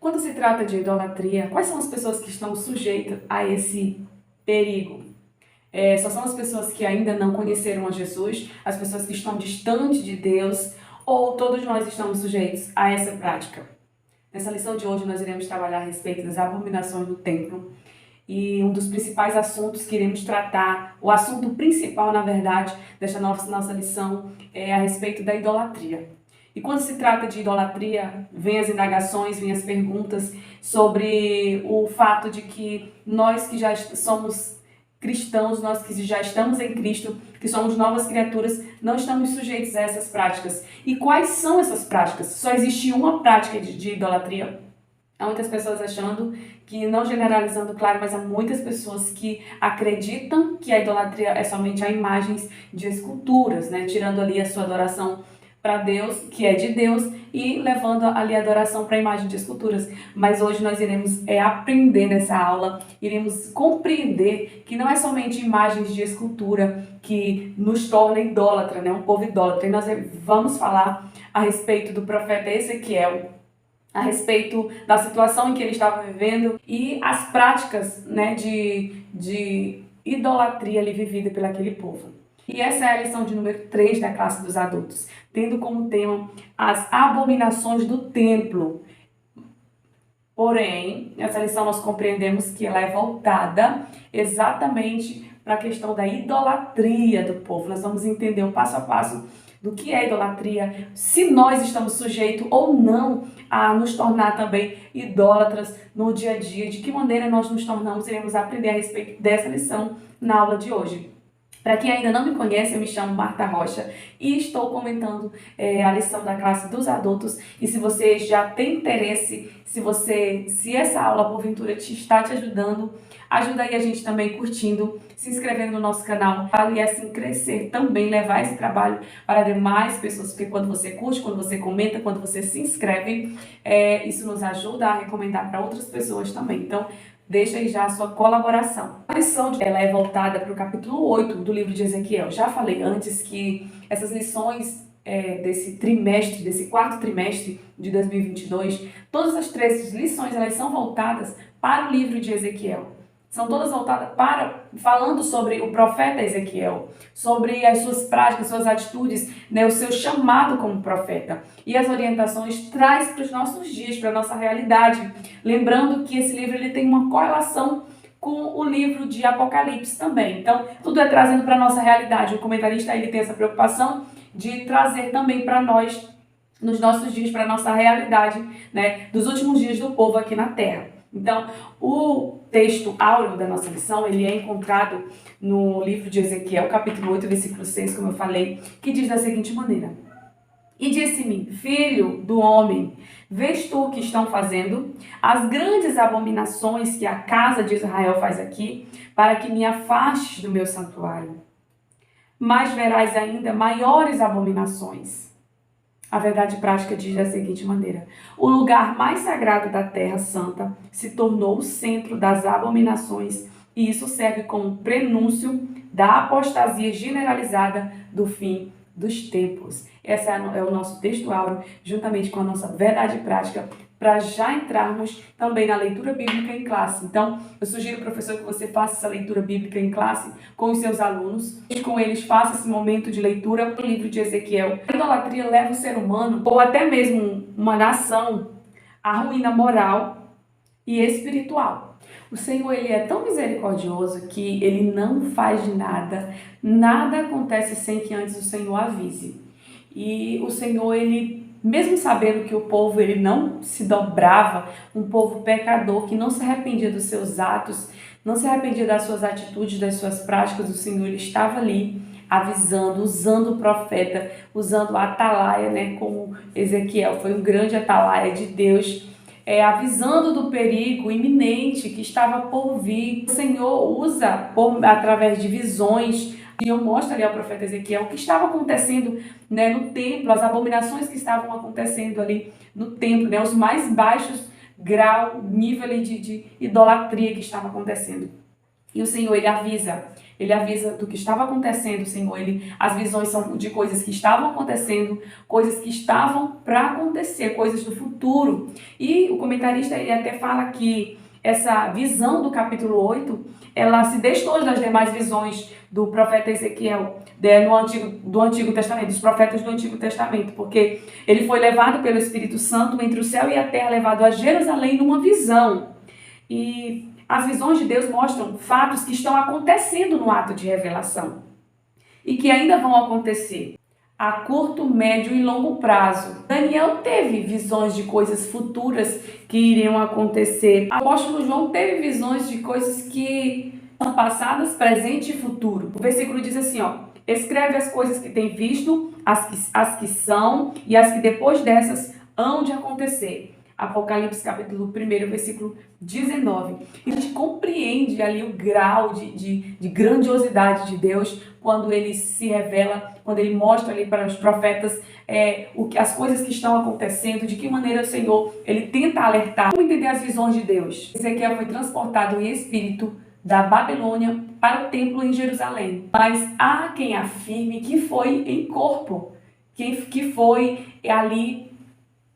Quando se trata de idolatria, quais são as pessoas que estão sujeitas a esse perigo? Só são as pessoas que ainda não conheceram a Jesus, as pessoas que estão distantes de Deus, ou todos nós estamos sujeitos a essa prática? Nessa lição de hoje nós iremos trabalhar a respeito das abominações do templo, e um dos principais assuntos que iremos tratar, o assunto principal, na verdade, desta nossa lição é a respeito da idolatria. E quando se trata de idolatria, vem as indagações, vem as perguntas sobre o fato de que nós que já somos cristãos, nós que já estamos em Cristo, que somos novas criaturas, não estamos sujeitos a essas práticas. E quais são essas práticas? Só existe uma prática de idolatria? Há muitas pessoas achando que, não generalizando, claro, mas há muitas pessoas que acreditam que a idolatria é somente a imagens de esculturas, né? Tirando ali a sua adoração para Deus, que é de Deus, e levando ali a adoração para a imagem de esculturas. Mas hoje nós iremos aprender nessa aula, iremos compreender que não é somente imagens de escultura que nos torna idólatra, né? Um povo idólatra. E nós vamos falar a respeito do profeta Ezequiel, a respeito da situação em que ele estava vivendo e as práticas, né, de idolatria ali vivida por aquele povo. E essa é a lição de número 3 da classe dos adultos, tendo como tema as abominações do templo. Porém, nessa lição nós compreendemos que ela é voltada exatamente para a questão da idolatria do povo. Nós vamos entender o passo a passo do que é idolatria, se nós estamos sujeitos ou não a nos tornar também idólatras no dia a dia, de que maneira nós nos tornamos, iremos aprender a respeito dessa lição na aula de hoje. Para quem ainda não me conhece, eu me chamo Marta Rocha e estou comentando a lição da classe dos adultos. E se você já tem interesse, se essa aula porventura está te ajudando, ajuda aí a gente também curtindo, se inscrevendo no nosso canal e assim crescer também, levar esse trabalho para demais pessoas, porque quando você curte, quando você comenta, quando você se inscreve, isso nos ajuda a recomendar para outras pessoas também. Então, deixa aí já a sua colaboração. A lição ela é voltada para o capítulo 8 do livro de Ezequiel. Já falei antes que essas lições desse trimestre, desse quarto trimestre de 2022, todas as 3 lições elas são voltadas para o livro de Ezequiel. São todas voltadas falando sobre o profeta Ezequiel, sobre as suas práticas, suas atitudes, né, o seu chamado como profeta. E as orientações traz para os nossos dias, para a nossa realidade. Lembrando que esse livro ele tem uma correlação com o livro de Apocalipse também. Então, tudo é trazendo para a nossa realidade. O comentarista ele tem essa preocupação de trazer também para nós, nos nossos dias, para a nossa realidade, né, dos últimos dias do povo aqui na Terra. Então, o texto áureo da nossa lição, ele é encontrado no livro de Ezequiel, capítulo 8, versículo 6, como eu falei, que diz da seguinte maneira: E disse-me, filho do homem, vês tu o que estão fazendo? As grandes abominações que a casa de Israel faz aqui, para que me afastes do meu santuário. Mas verás ainda maiores abominações. A verdade prática diz da seguinte maneira: o lugar mais sagrado da terra santa se tornou o centro das abominações, e isso serve como prenúncio da apostasia generalizada do fim dos tempos. Esse é o nosso texto áureo, juntamente com a nossa verdade prática, para já entrarmos também na leitura bíblica em classe. Então, eu sugiro, professor, que você faça essa leitura bíblica em classe com os seus alunos, e com eles faça esse momento de leitura do livro de Ezequiel. A idolatria leva o ser humano, ou até mesmo uma nação, à ruína moral e espiritual. O Senhor ele é tão misericordioso que ele não faz nada, nada acontece sem que antes o Senhor avise. E o Senhor, ele, mesmo sabendo que o povo ele não se dobrava, um povo pecador que não se arrependia dos seus atos, não se arrependia das suas atitudes, das suas práticas, o Senhor ele estava ali avisando, usando o profeta, usando a atalaia, né, como Ezequiel foi um grande atalaia de Deus, avisando do perigo iminente que estava por vir. O Senhor usa através de visões, e eu mostro ali ao profeta Ezequiel o que estava acontecendo, né, no templo, as abominações que estavam acontecendo ali no templo, né, os mais baixos nível ali de idolatria que estava acontecendo. E o Senhor, ele avisa do que estava acontecendo, Senhor. As visões são de coisas que estavam acontecendo, coisas que estavam para acontecer, coisas do futuro. E o comentarista, ele até fala que essa visão do capítulo 8, ela se destoa das demais visões do profeta Ezequiel, do Antigo Testamento, dos profetas do Antigo Testamento, porque ele foi levado pelo Espírito Santo entre o céu e a terra, levado a Jerusalém numa visão. E as visões de Deus mostram fatos que estão acontecendo no ato de revelação e que ainda vão acontecer a curto, médio e longo prazo. Daniel teve visões de coisas futuras que iriam acontecer. O apóstolo João teve visões de coisas que são passadas, presente e futuro. O versículo diz assim, ó: escreve as coisas que tem visto, as que são e as que depois dessas hão de acontecer. Apocalipse capítulo 1, versículo 19. E a gente compreende ali o grau de grandiosidade de Deus quando ele se revela, quando ele mostra ali para os profetas as coisas que estão acontecendo, de que maneira o Senhor ele tenta alertar. Como entender as visões de Deus? Ezequiel foi transportado em espírito da Babilônia para o templo em Jerusalém. Mas há quem afirme que foi em corpo, que foi ali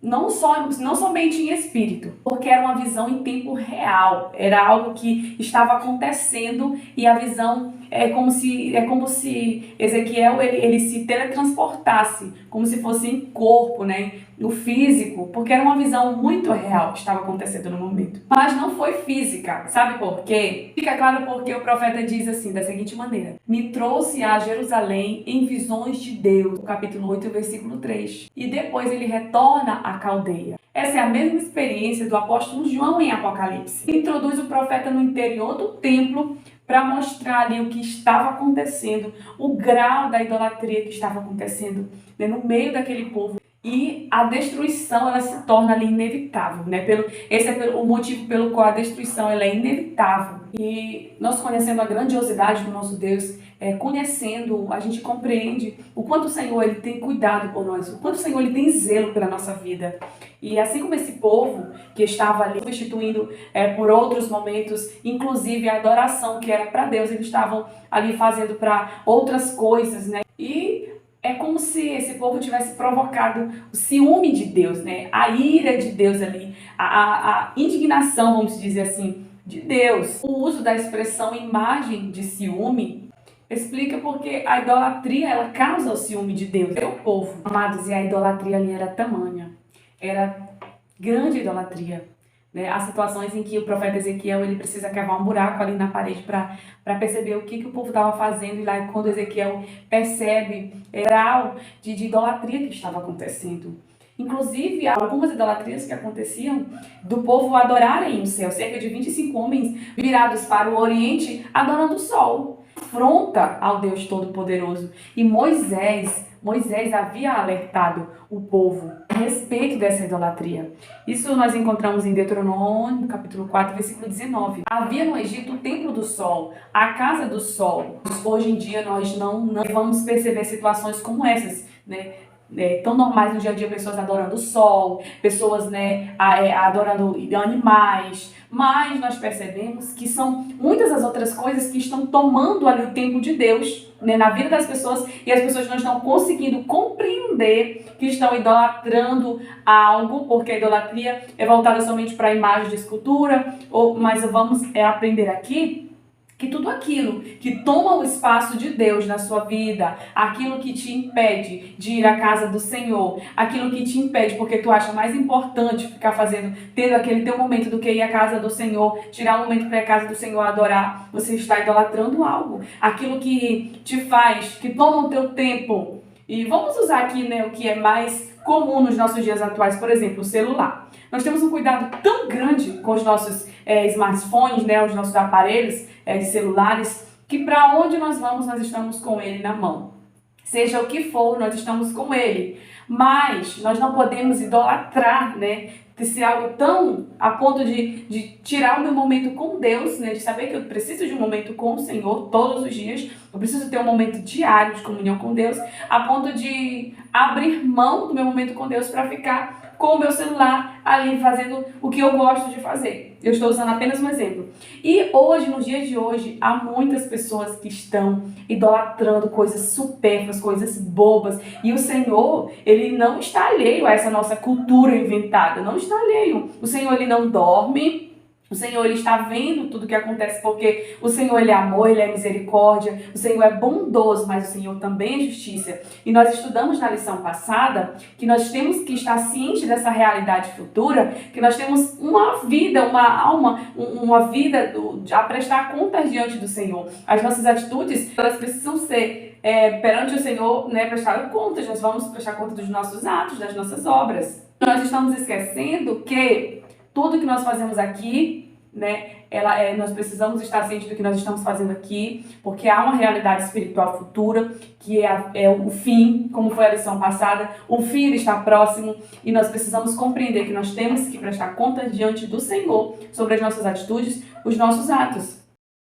não somente em espírito, porque era uma visão em tempo real, era algo que estava acontecendo e a visão é como se Ezequiel ele se teletransportasse, como se fosse em corpo, né, no físico, porque era uma visão muito real que estava acontecendo no momento. Mas não foi física, sabe por quê? Fica claro porque o profeta diz assim, da seguinte maneira: me trouxe a Jerusalém em visões de Deus, capítulo 8, versículo 3. E depois ele retorna à Caldeia. Essa é a mesma experiência do apóstolo João em Apocalipse. Ele introduz o profeta no interior do templo para mostrar ali o que estava acontecendo, o grau da idolatria que estava acontecendo, né, no meio daquele povo. E a destruição, ela se torna ali inevitável, né? Esse é o motivo pelo qual a destruição ela é inevitável. E nós conhecendo a grandiosidade do nosso Deus, conhecendo, a gente compreende o quanto o Senhor ele tem cuidado por nós, o quanto o Senhor ele tem zelo pela nossa vida. E assim como esse povo que estava ali substituindo por outros momentos, inclusive a adoração que era para Deus, eles estavam ali fazendo para outras coisas, né? E é como se esse povo tivesse provocado o ciúme de Deus, né? A ira de Deus ali, a indignação, vamos dizer assim, de Deus. O uso da expressão imagem de ciúme explica porque a idolatria, ela causa o ciúme de Deus. É o povo, amados, e a idolatria ali era tamanha. Era grande idolatria. Né? Há situações em que o profeta Ezequiel ele precisa cavar um buraco ali na parede para perceber o que o povo estava fazendo. E lá quando Ezequiel percebe o grau de idolatria que estava acontecendo. Inclusive, algumas idolatrias que aconteciam do povo adorarem o céu. Cerca de 25 homens virados para o oriente adorando o sol. Afronta ao Deus Todo-Poderoso. E Moisés havia alertado o povo a respeito dessa idolatria. Isso nós encontramos em Deuteronômio, capítulo 4, versículo 19. Havia no Egito o templo do sol, a casa do sol. Hoje em dia nós não vamos perceber situações como essas, né? Tão normais no dia a dia, pessoas adorando o sol, pessoas adorando animais, mas nós percebemos que são muitas as outras coisas que estão tomando ali o tempo de Deus, né, na vida das pessoas, e as pessoas não estão conseguindo compreender que estão idolatrando algo, porque a idolatria é voltada somente para a imagem de escultura, mas vamos aprender aqui que tudo aquilo que toma o espaço de Deus na sua vida, aquilo que te impede de ir à casa do Senhor, aquilo que te impede porque tu acha mais importante ficar tendo aquele teu momento do que ir à casa do Senhor, tirar um momento para ir à casa do Senhor adorar, você está idolatrando algo. Aquilo que te faz, que toma o teu tempo. E vamos usar aqui, né, o que é mais comum nos nossos dias atuais, por exemplo, o celular. Nós temos um cuidado tão grande com os nossos smartphones, né, os nossos aparelhos de celulares, que para onde nós vamos, nós estamos com ele na mão. Seja o que for, nós estamos com ele. Mas nós não podemos idolatrar, né? De ser algo tão a ponto de tirar o meu momento com Deus, né? De saber que eu preciso de um momento com o Senhor todos os dias. Eu preciso ter um momento diário de comunhão com Deus, a ponto de abrir mão do meu momento com Deus para ficar com o meu celular ali fazendo o que eu gosto de fazer. Eu estou usando apenas um exemplo. E hoje, nos dias de hoje, há muitas pessoas que estão idolatrando coisas supérfluas, coisas bobas. E o Senhor, Ele não está alheio a essa nossa cultura inventada. Não está alheio. O Senhor, Ele não dorme. O Senhor, Ele está vendo tudo o que acontece, porque o Senhor, Ele é amor, Ele é misericórdia, o Senhor é bondoso, mas o Senhor também é justiça. E nós estudamos na lição passada que nós temos que estar cientes dessa realidade futura, que nós temos uma vida, uma alma, uma vida a prestar contas diante do Senhor. As nossas atitudes, elas precisam ser perante o Senhor, né, prestar contas. Nós vamos prestar conta dos nossos atos, das nossas obras. Nós estamos esquecendo que tudo que nós fazemos aqui, né, nós precisamos estar cientes do que nós estamos fazendo aqui, porque há uma realidade espiritual futura, que é o fim, como foi a lição passada. O fim ele está próximo e nós precisamos compreender que nós temos que prestar contas diante do Senhor sobre as nossas atitudes, os nossos atos.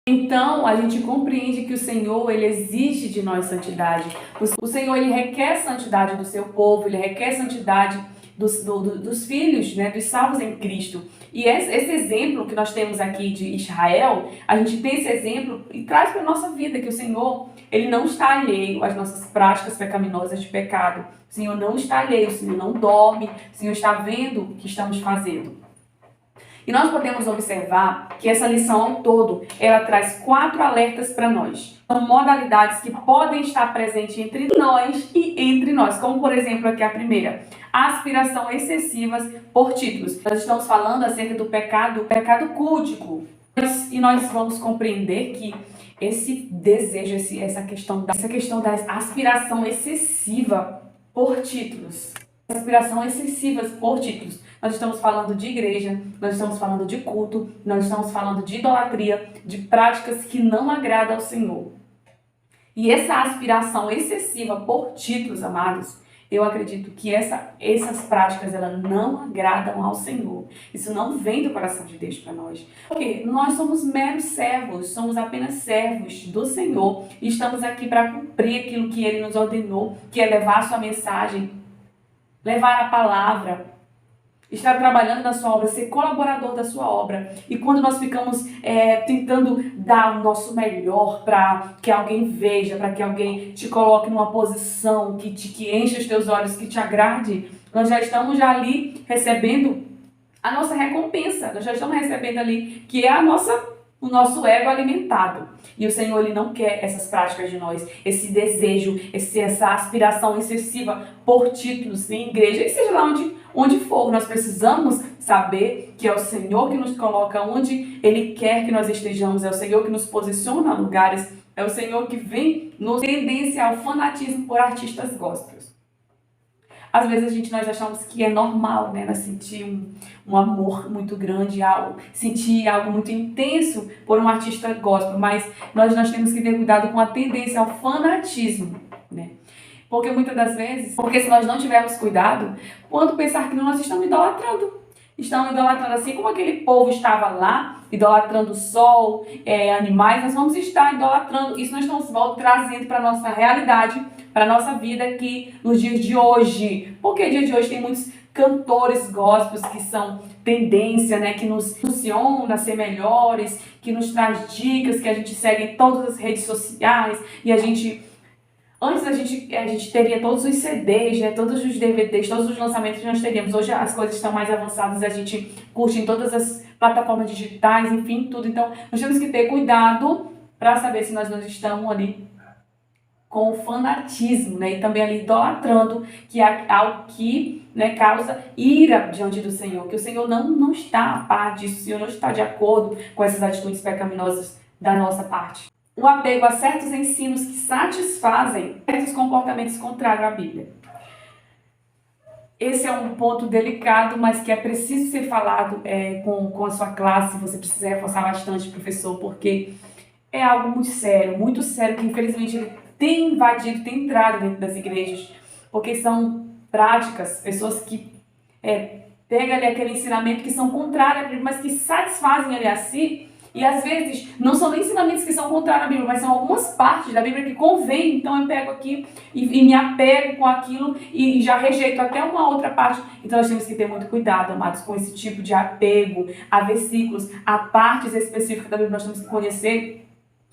Então, a gente compreende que o Senhor, Ele exige de nós santidade. O Senhor, Ele requer santidade do seu povo, Ele requer santidade dos filhos, né, dos salvos em Cristo. E esse exemplo que nós temos aqui de Israel, a gente tem esse exemplo e traz para a nossa vida que o Senhor, Ele não está alheio às nossas práticas pecaminosas de pecado. O Senhor não está alheio, o Senhor não dorme, o Senhor está vendo o que estamos fazendo. E nós podemos observar que essa lição ao todo, ela traz 4 alertas para nós. São modalidades que podem estar presentes entre nós e entre nós. Como, por exemplo, aqui a primeira, aspiração excessivas por títulos. Nós estamos falando acerca do pecado cultico. E nós vamos compreender que esse desejo, essa questão da aspiração excessiva por títulos. Aspiração excessivas por títulos. Nós estamos falando de igreja, nós estamos falando de culto, nós estamos falando de idolatria, de práticas que não agradam ao Senhor. E essa aspiração excessiva por títulos, amados, eu acredito que essas práticas elas não agradam ao Senhor. Isso não vem do coração de Deus para nós. Porque nós somos meros servos, somos apenas servos do Senhor. E estamos aqui para cumprir aquilo que Ele nos ordenou, que é levar a sua mensagem, levar a palavra, estar trabalhando na sua obra, ser colaborador da sua obra. E quando nós ficamos tentando dar o nosso melhor para que alguém veja, para que alguém te coloque numa posição que enche os teus olhos, que te agrade, nós já estamos ali recebendo a nossa recompensa. Nós já estamos recebendo ali, que é o nosso ego alimentado. E o Senhor, Ele não quer essas práticas de nós, esse desejo, essa aspiração excessiva por títulos em igreja, e seja lá onde for. Nós precisamos saber que é o Senhor que nos coloca onde Ele quer que nós estejamos, é o Senhor que nos posiciona em lugares, é o Senhor que vem nos tendência ao fanatismo por artistas gospels. Às vezes nós achamos que é normal, né? Nós sentir um amor muito grande, sentir algo muito intenso por um artista gospel, mas nós temos que ter cuidado com a tendência ao fanatismo, né? Porque muitas das vezes, se nós não tivermos cuidado, quando pensar que nós estamos idolatrando assim como aquele povo estava lá, idolatrando o sol, animais, nós vamos estar idolatrando. Isso nós estamos trazendo para a nossa realidade, para a nossa vida aqui nos dias de hoje. Porque no dia de hoje tem muitos cantores gospels que são tendência, né, que nos impulsiona a ser melhores, que nos traz dicas, que a gente segue em todas as redes sociais e antes a gente teria todos os CDs, né, todos os DVDs, todos os lançamentos que nós teríamos. Hoje as coisas estão mais avançadas, a gente curte em todas as plataformas digitais, enfim, tudo. Então, nós temos que ter cuidado para saber se nós não estamos ali com o fanatismo, né, e também ali idolatrando, que é algo que, né, causa ira diante do Senhor, que o Senhor não está a par disso, o Senhor não está de acordo com essas atitudes pecaminosas da nossa parte. O apego a certos ensinos que satisfazem certos comportamentos contrários à Bíblia. Esse é um ponto delicado, mas que é preciso ser falado com a sua classe. Você precisa reforçar bastante, professor, porque é algo muito sério, que infelizmente ele tem invadido, tem entrado dentro das igrejas, porque são práticas, pessoas que pegam ali aquele ensinamento que são contrários à Bíblia, mas que satisfazem ali a si, E às vezes não são nem ensinamentos que são contrários à Bíblia, mas são algumas partes da Bíblia que convém. Então eu pego aqui e me apego com aquilo e já rejeito até uma outra parte. Então nós temos que ter muito cuidado, amados, com esse tipo de apego a versículos, a partes específicas da Bíblia. Nós temos que conhecer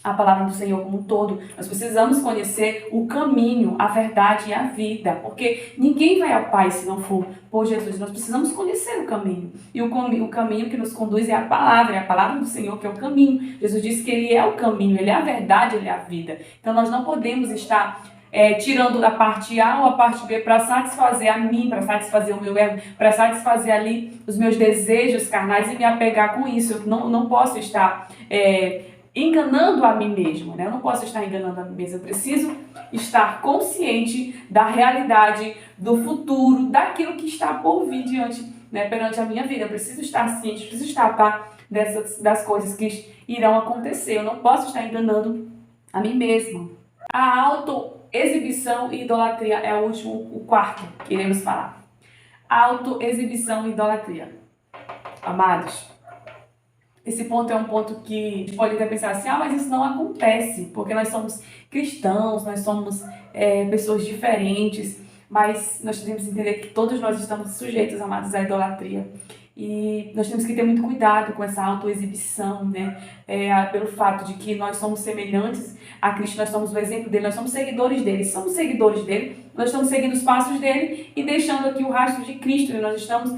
a palavra do Senhor como um todo. Nós precisamos conhecer o caminho, a verdade e a vida, porque ninguém vai ao Pai se não for por Jesus. Nós precisamos conhecer o caminho. E o caminho que nos conduz é a palavra do Senhor, que é o caminho. Jesus disse que Ele é o caminho, Ele é a verdade, Ele é a vida. Então nós não podemos estar tirando da parte A ou a parte B para satisfazer a mim, para satisfazer o meu ego, para satisfazer ali os meus desejos carnais e me apegar com isso. Eu não posso estar enganando a mim mesmo, né? Eu não posso estar enganando a mim mesmo. Eu preciso estar consciente da realidade, do futuro, daquilo que está por vir perante a minha vida. Eu preciso estar ciente, eu preciso estar a par das coisas que irão acontecer. Eu não posso estar enganando a mim mesmo. A autoexibição e idolatria é o quarto que iremos falar. Autoexibição e idolatria. Amados, esse ponto é um ponto que a gente pode até pensar assim, mas isso não acontece, porque nós somos cristãos, nós somos pessoas diferentes, mas nós temos que entender que todos nós estamos sujeitos, amados, à idolatria. E nós temos que ter muito cuidado com essa autoexibição, né? Pelo fato de que nós somos semelhantes a Cristo, nós somos o exemplo dele, nós somos seguidores dele. Se somos seguidores dele, nós estamos seguindo os passos dele e deixando aqui o rastro de Cristo, né? Nós estamos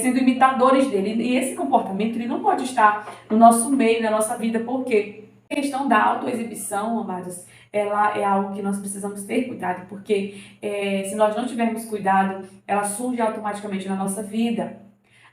sendo imitadores dele. E esse comportamento ele não pode estar no nosso meio, na nossa vida, porque a questão da autoexibição, amados, ela é algo que nós precisamos ter cuidado, porque se nós não tivermos cuidado, ela surge automaticamente na nossa vida.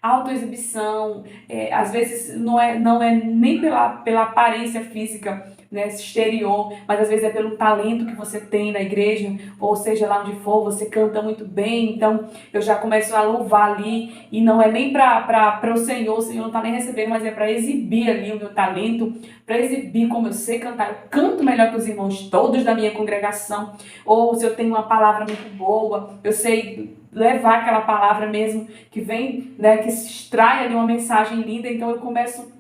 A autoexibição, às vezes, não é nem pela aparência física, né, exterior, mas às vezes é pelo talento que você tem na igreja, ou seja, lá onde for, você canta muito bem, então eu já começo a louvar ali, e não é nem para o Senhor não está nem recebendo, mas é para exibir ali o meu talento, para exibir como eu sei cantar. Eu canto melhor que os irmãos todos da minha congregação, ou se eu tenho uma palavra muito boa, eu sei levar aquela palavra mesmo que vem, né, que se extrai ali uma mensagem linda, então eu começo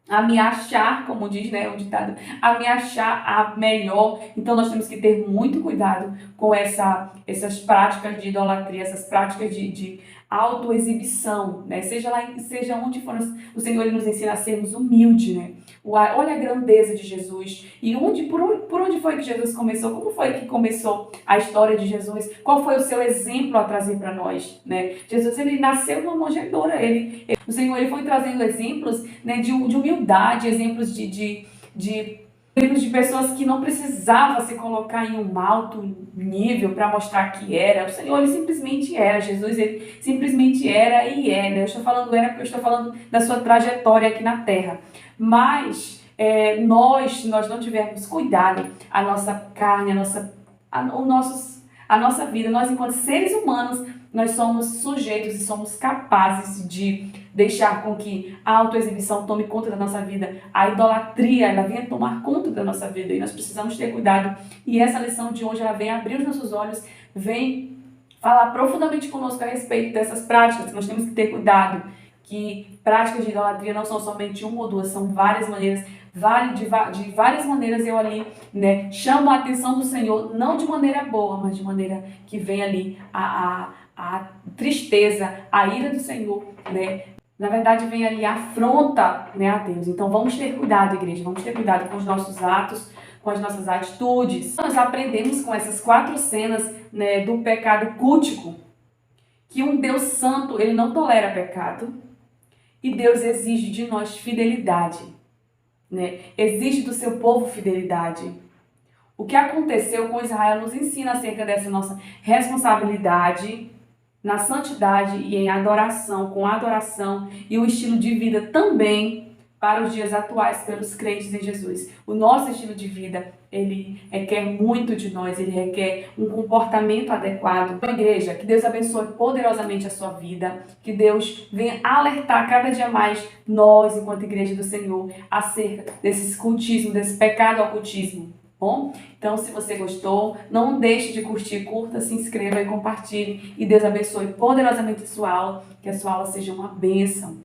a me achar, como diz, né, o ditado, a me achar a melhor. Então nós temos que ter muito cuidado com essas práticas de idolatria, essas práticas de autoexibição, né? Seja onde for, o Senhor ele nos ensina a sermos humildes, né? Olha a grandeza de Jesus. E por onde foi que Jesus começou? Como foi que começou a história de Jesus? Qual foi o seu exemplo a trazer para nós, né? Jesus ele nasceu numa manjedoura. O Senhor ele foi trazendo exemplos, né, de humildade, exemplos de pessoas que não precisavam se colocar em um alto nível para mostrar que era. O Senhor ele simplesmente era. Jesus ele simplesmente era e é. Né? Eu estou falando era porque eu estou falando da sua trajetória aqui na Terra. Mas se nós não tivermos cuidado, a nossa carne, a nossa vida, nós enquanto seres humanos, nós somos sujeitos e somos capazes de deixar com que a autoexibição tome conta da nossa vida, a idolatria ela venha tomar conta da nossa vida, e nós precisamos ter cuidado. E essa lição de hoje ela vem abrir os nossos olhos, vem falar profundamente conosco a respeito dessas práticas. Nós temos que ter cuidado, que práticas de idolatria não são somente uma ou duas, são várias maneiras. De várias maneiras eu ali, né, chamo a atenção do Senhor, não de maneira boa, mas de maneira que vem ali a tristeza, a ira do Senhor, né? Na verdade vem ali a afronta, né, a Deus. Então vamos ter cuidado, igreja, vamos ter cuidado com os nossos atos, com as nossas atitudes. Nós aprendemos com essas 4 cenas, né, do pecado cultico, que um Deus santo, ele não tolera pecado, e Deus exige de nós fidelidade. Né? Exige do seu povo fidelidade. O que aconteceu com Israel nos ensina acerca dessa nossa responsabilidade na santidade e em adoração, com adoração e o estilo de vida também para os dias atuais pelos crentes em Jesus. O nosso estilo de vida, ele requer muito de nós, ele requer um comportamento adequado. Então, igreja, que Deus abençoe poderosamente a sua vida, que Deus venha alertar cada dia mais nós, enquanto igreja do Senhor, acerca desse cultismo, desse pecado ocultismo. Bom, então se você gostou, não deixe de curtir, curta, se inscreva e compartilhe. E Deus abençoe poderosamente a sua aula, que a sua aula seja uma bênção.